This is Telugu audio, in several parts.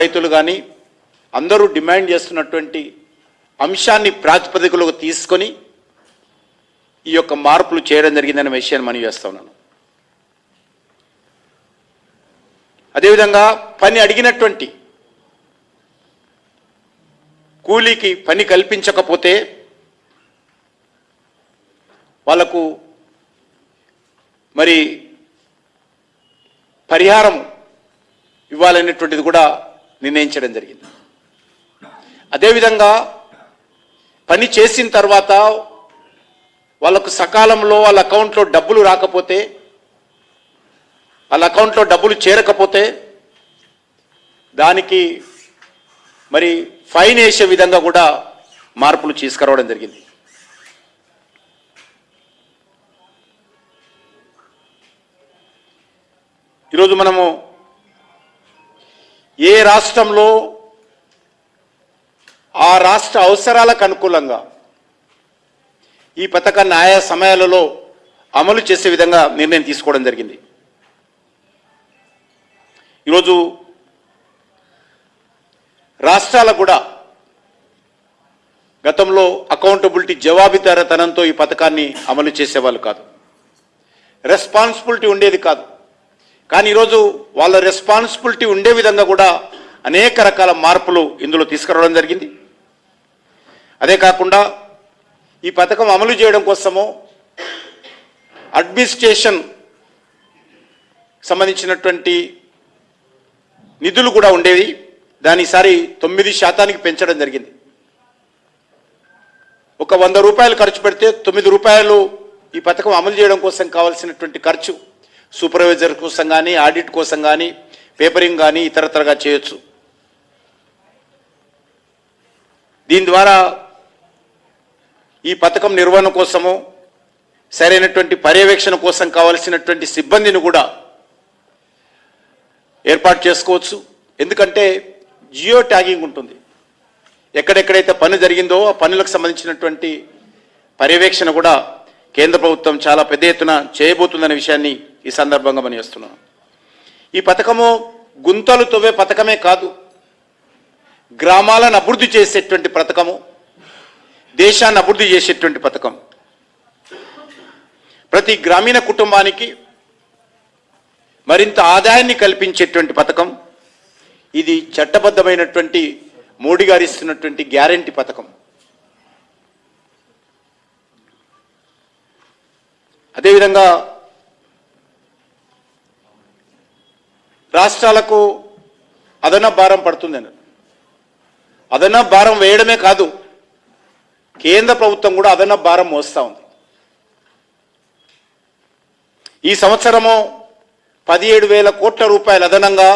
రైతులు కానీ అందరూ డిమాండ్ చేస్తున్నటువంటి అంశాన్ని ప్రాతిపదికలోకి తీసుకొని ఈ యొక్క మార్పులు చేయడం జరిగిందనే విషయాన్ని మనం చేస్తా ఉన్నాను. అదేవిధంగా పని అడిగినటువంటి కూలీకి పని కల్పించకపోతే వాళ్లకు మరి పరిహారం ఇవ్వాలనేటువంటిది కూడా నిర్ణయించడం జరిగింది. అదేవిధంగా పని చేసిన తర్వాత వాళ్ళకు సకాలంలో వాళ్ళ అకౌంట్లో డబ్బులు రాకపోతే, వాళ్ళ అకౌంట్లో డబ్బులు చేరకపోతే దానికి మరి ఫైన్ వేసే విధంగా కూడా మార్పులు తీసుకురావడం జరిగింది. ఈరోజు మనము ఏ రాష్ట్రంలో ఆ రాష్ట్ర అవసరాలకు అనుకూలంగా ఈ పథకాన్ని ఆయా సమయాలలో అమలు చేసే విధంగా నిర్ణయం తీసుకోవడం జరిగింది. ఈరోజు రాష్ట్రాలకు కూడా గతంలో అకౌంటబిలిటీ జవాబుదారీతనంతో ఈ పథకాన్ని అమలు చేసేవాళ్ళు కాదు, రెస్పాన్సిబిలిటీ ఉండేది కాదు. కానీ ఈరోజు వాళ్ళ రెస్పాన్సిబిలిటీ ఉండే విధంగా కూడా అనేక రకాల మార్పులు ఇందులో తీసుకురావడం జరిగింది. అదే కాకుండా ఈ పథకం అమలు చేయడం కోసము అడ్మినిస్ట్రేషన్ సంబంధించినటువంటి నిధులు కూడా ఉండేవి. దాని ఈసారి 9% పెంచడం జరిగింది. ఒక 100 రూపాయలు ఖర్చు పెడితే 9 రూపాయలు ఈ పథకం అమలు చేయడం కోసం కావాల్సినటువంటి ఖర్చు సూపర్వైజర్ కోసం కానీ, ఆడిట్ కోసం కానీ, పేపరింగ్ కానీ ఇతరతరగా చేయొచ్చు. దీని ద్వారా ఈ పథకం నిర్వహణ కోసము సరైనటువంటి పర్యవేక్షణ కోసం కావాల్సినటువంటి సిబ్బందిని కూడా ఏర్పాటు చేసుకోవచ్చు. ఎందుకంటే జియో ట్యాగింగ్ ఉంటుంది. ఎక్కడెక్కడైతే పని జరిగిందో ఆ పనులకు సంబంధించినటువంటి పర్యవేక్షణ కూడా కేంద్ర ప్రభుత్వం చాలా పెద్ద ఎత్తున చేయబోతుందనే విషయాన్ని ఈ సందర్భంగా మనం చేస్తున్నాం. ఈ పథకము గుంతలు తవ్వే పథకమే కాదు, గ్రామాలను అభివృద్ధి చేసేటువంటి పథకము, దేశాన్ని అభివృద్ధి చేసేటువంటి పథకం. ప్రతి గ్రామీణ కుటుంబానికి మరింత ఆదాయాన్ని కల్పించేటువంటి పథకం. ఇది చట్టబద్ధమైనటువంటి మోడీ గారు ఇస్తున్నటువంటి గ్యారంటీ పథకం. అదేవిధంగా రాష్ట్రాలకు అదనపు భారం పడుతుందని, అదనపు భారం వేయడమే కాదు, కేంద్ర ప్రభుత్వం కూడా అదనపు భారం మోస్తూ ఉంది. ఈ సంవత్సరము 17,000 కోట్ల రూపాయలు అదనంగా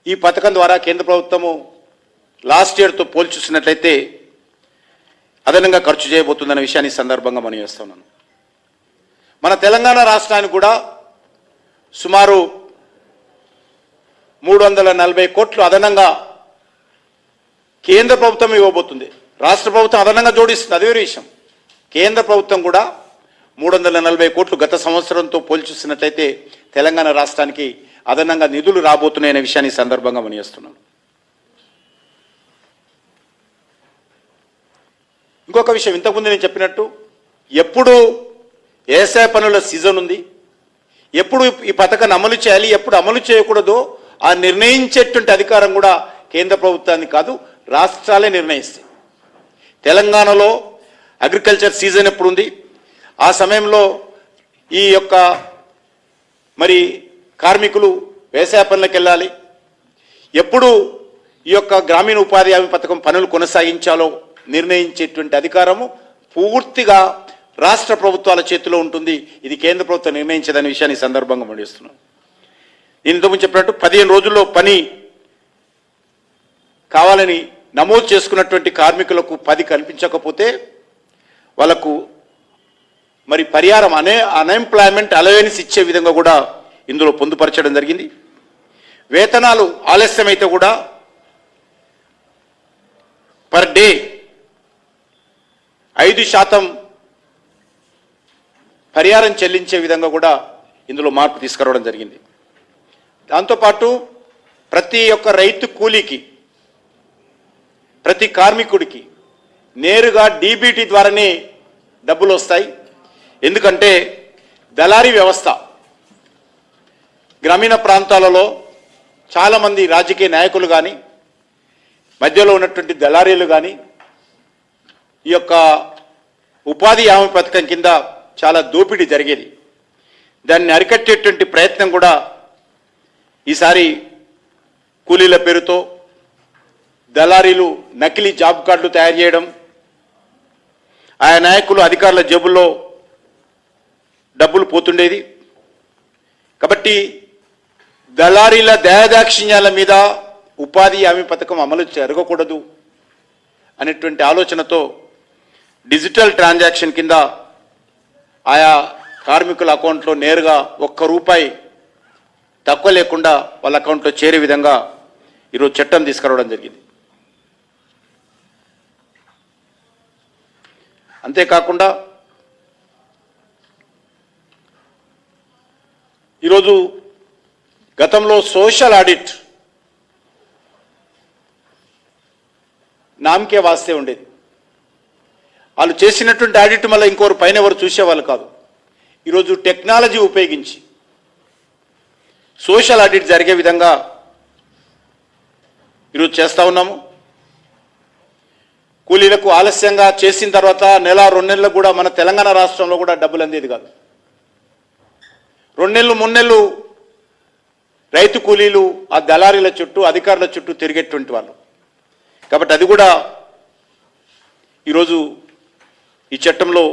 ఈ పథకం ద్వారా కేంద్ర ప్రభుత్వము లాస్ట్ ఇయర్తో పోల్చి చూసినట్లయితే అదనంగా ఖర్చు చేయబోతుందనే విషయాన్ని సందర్భంగా మనం చేస్తున్నాను. మన తెలంగాణ రాష్ట్రానికి కూడా సుమారు 340 కోట్లు అదనంగా కేంద్ర ప్రభుత్వం ఇవ్వబోతుంది. రాష్ట్ర ప్రభుత్వం అదనంగా జోడిస్తుంది, అదే విషయం. కేంద్ర ప్రభుత్వం కూడా 340 కోట్లు గత సంవత్సరంతో పోల్చి చూసినట్లయితే తెలంగాణ రాష్ట్రానికి అదనంగా నిధులు రాబోతున్నాయనే విషయాన్ని సందర్భంగా మనం చేస్తున్నాను. ఇంకొక విషయం, ఇంతకుముందు నేను చెప్పినట్టు ఎప్పుడు వ్యవసాయ పనుల సీజన్ ఉంది, ఎప్పుడు ఈ పథకాన్ని అమలు చేయాలి, ఎప్పుడు అమలు చేయకూడదో ఆ నిర్ణయించేటువంటి అధికారం కూడా కేంద్ర ప్రభుత్వాన్ని కాదు, రాష్ట్రాలే నిర్ణయిస్తాయి. తెలంగాణలో అగ్రికల్చర్ సీజన్ ఎప్పుడు ఉంది, ఆ సమయంలో ఈ యొక్క మరి కార్మికులు వ్యవసాయ పనులకు వెళ్ళాలి, ఎప్పుడు ఈ యొక్క గ్రామీణ ఉపాధి హామీ పథకం పనులు కొనసాగించాలో నిర్ణయించేటువంటి అధికారము పూర్తిగా రాష్ట్ర ప్రభుత్వాల చేతిలో ఉంటుంది. ఇది కేంద్ర ప్రభుత్వం నిర్ణయించదనే విషయాన్ని సందర్భంగా మండిస్తున్నాను. నేను ఇంతకుముందు చెప్పినట్టు 15 రోజుల్లో పని కావాలని నమోదు చేసుకున్నటువంటి కార్మికులకు 10 కల్పించకపోతే వాళ్ళకు మరి పరిహారం అన్ఎంప్లాయ్మెంట్ అలవెన్స్ ఇచ్చే విధంగా కూడా ఇందులో పొందుపరచడం జరిగింది. వేతనాలు ఆలస్యమైతే కూడా పర్ డే 5% పరిహారం చెల్లించే విధంగా కూడా ఇందులో మార్పు తీసుకురావడం జరిగింది. దాంతోపాటు ప్రతి ఒక్క రైతు కూలీకి, ప్రతి కార్మికుడికి నేరుగా డీబీటీ ద్వారానే డబ్బులు వస్తాయి. ఎందుకంటే దళారీ వ్యవస్థ గ్రామీణ ప్రాంతాలలో చాలామంది రాజకీయ నాయకులు కానీ, మధ్యలో ఉన్నటువంటి దళారీలు కానీ ఈ యొక్క ఉపాధి హామీ పథకం కింద చాలా దోపిడీ జరిగేది. దాన్ని అరికట్టేటువంటి ప్రయత్నం కూడా ఈసారి కూలీల పేరుతో దళారీలు నకిలీ జాబ్ కార్డులు తయారు చేయడం, ఆయా నాయకులు అధికారుల జేబుల్లో డబ్బులు పోతుండేది. కాబట్టి దళారీల దయాదాక్షిణ్యాల మీద ఉపాధి హామీ పథకం అమలు జరగకూడదు అనేటువంటి ఆలోచనతో డిజిటల్ ట్రాన్సాక్షన్ కింద ఆయా కార్మికుల అకౌంట్లో నేరుగా ₹1 తక్కువ లేకుండా వాళ్ళ అకౌంట్లో చేరే విధంగా ఈరోజు చట్టం తీసుకురావడం జరిగింది. అంతేకాకుండా ఈరోజు గతంలో సోషల్ ఆడిట్ నామకే వాస్తే ఉండేది. వాళ్ళు చేసినటువంటి ఆడిట్ మళ్ళీ ఇంకోరు పైన ఎవరు చూసేవాళ్ళు కాదు. ఈరోజు టెక్నాలజీ ఉపయోగించి సోషల్ ఆడిట్ జరిగే విధంగా ఈరోజు చేస్తూ ఉన్నాము. కూలీలకు ఆలస్యంగా చేసిన తర్వాత నెల 2 నెలలకు కూడా మన తెలంగాణ రాష్ట్రంలో కూడా డబ్బులు అందేది కాదు. 2 నెలలు 3 నెలలు రైతు కూలీలు ఆ దళారీల చుట్టూ, అధికారుల చుట్టూ తిరిగేటువంటి వాళ్ళు. కాబట్టి అది కూడా ఈరోజు ఈ చట్టంలో